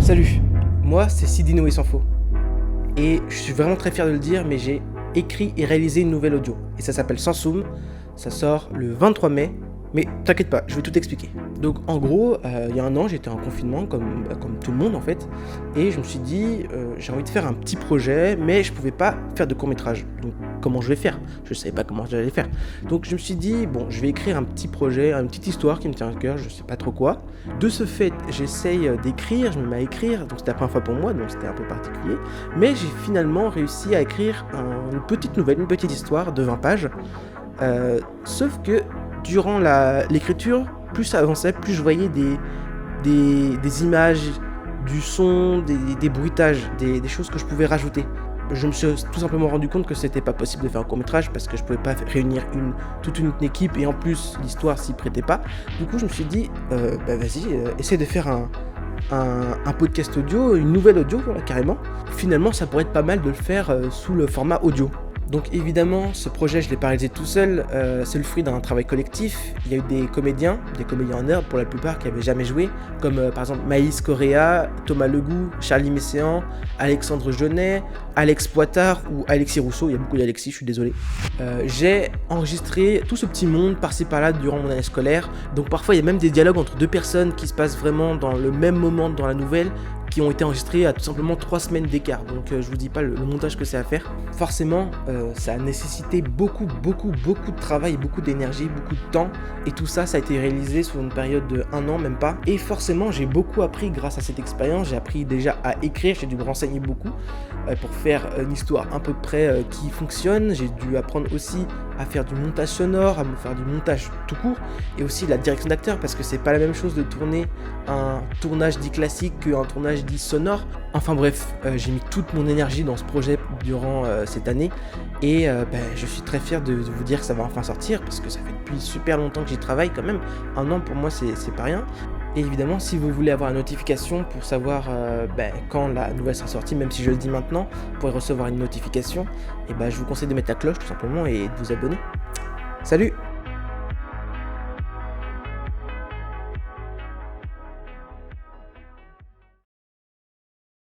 Salut, moi c'est Sidino et sans faux. Et je suis vraiment très fier de le dire, mais j'ai écrit et réalisé une nouvelle audio. Et ça s'appelle Sansoum, ça sort le 23 mai. Mais t'inquiète pas, je vais tout expliquer. Donc en gros, il y a un an, j'étais en confinement, comme tout le monde en fait. Et je me suis dit, j'ai envie de faire un petit projet, mais je pouvais pas faire de court-métrage. Donc comment je vais faire? Je savais pas comment j'allais faire. Donc je me suis dit, bon, je vais écrire un petit projet, une petite histoire qui me tient à cœur, je sais pas trop quoi. De ce fait, j'essaye d'écrire, je me mets à écrire, donc c'était la première fois pour moi, donc c'était un peu particulier. Mais j'ai finalement réussi à écrire une petite nouvelle, une petite histoire de 20 pages. Sauf que durant l'écriture, plus ça avançait, plus je voyais des images, du son, des bruitages, des choses que je pouvais rajouter. Je me suis tout simplement rendu compte que c'était pas possible de faire un court-métrage parce que je pouvais pas réunir toute une équipe et en plus l'histoire s'y prêtait pas. Du coup, je me suis dit, vas-y, essaie de faire un podcast audio, une nouvelle audio, voilà, carrément. Finalement, ça pourrait être pas mal de le faire sous le format audio. Donc évidemment, ce projet, je ne l'ai pas réalisé tout seul, c'est le fruit d'un travail collectif. Il y a eu des comédiens en herbe pour la plupart qui n'avaient jamais joué, comme par exemple Maïs Correa, Thomas Legout, Charlie Messéan, Alexandre Jeunet, Alex Poitard ou Alexis Rousseau, il y a beaucoup d'Alexis, je suis désolé. J'ai enregistré tout ce petit monde par-ci par-là durant mon année scolaire, donc parfois il y a même des dialogues entre deux personnes qui se passent vraiment dans le même moment dans la nouvelle, qui ont été enregistrés à tout simplement 3 semaines d'écart. Donc je vous dis pas le montage que c'est à faire. Forcément, ça a nécessité beaucoup de travail, beaucoup d'énergie, beaucoup de temps. Et tout ça, ça a été réalisé sur une période de 1 an, même pas. Et forcément, j'ai beaucoup appris grâce à cette expérience. J'ai appris déjà à écrire, j'ai dû me renseigner beaucoup pour faire une histoire à peu près qui fonctionne. J'ai dû apprendre aussi à faire du montage sonore, à me faire du montage tout court. Et aussi la direction d'acteur, parce que c'est pas la même chose de tourner un tournage dit classique qu'un tournage dit sonore. Enfin bref, j'ai mis toute mon énergie dans ce projet durant cette année et je suis très fier de vous dire que ça va enfin sortir parce que ça fait depuis super longtemps que j'y travaille quand même. 1 an pour moi c'est pas rien. Et évidemment, si vous voulez avoir une notification pour savoir quand la nouvelle sera sortie, même si je le dis maintenant, pour recevoir une notification, et je vous conseille de mettre la cloche tout simplement et de vous abonner. Salut!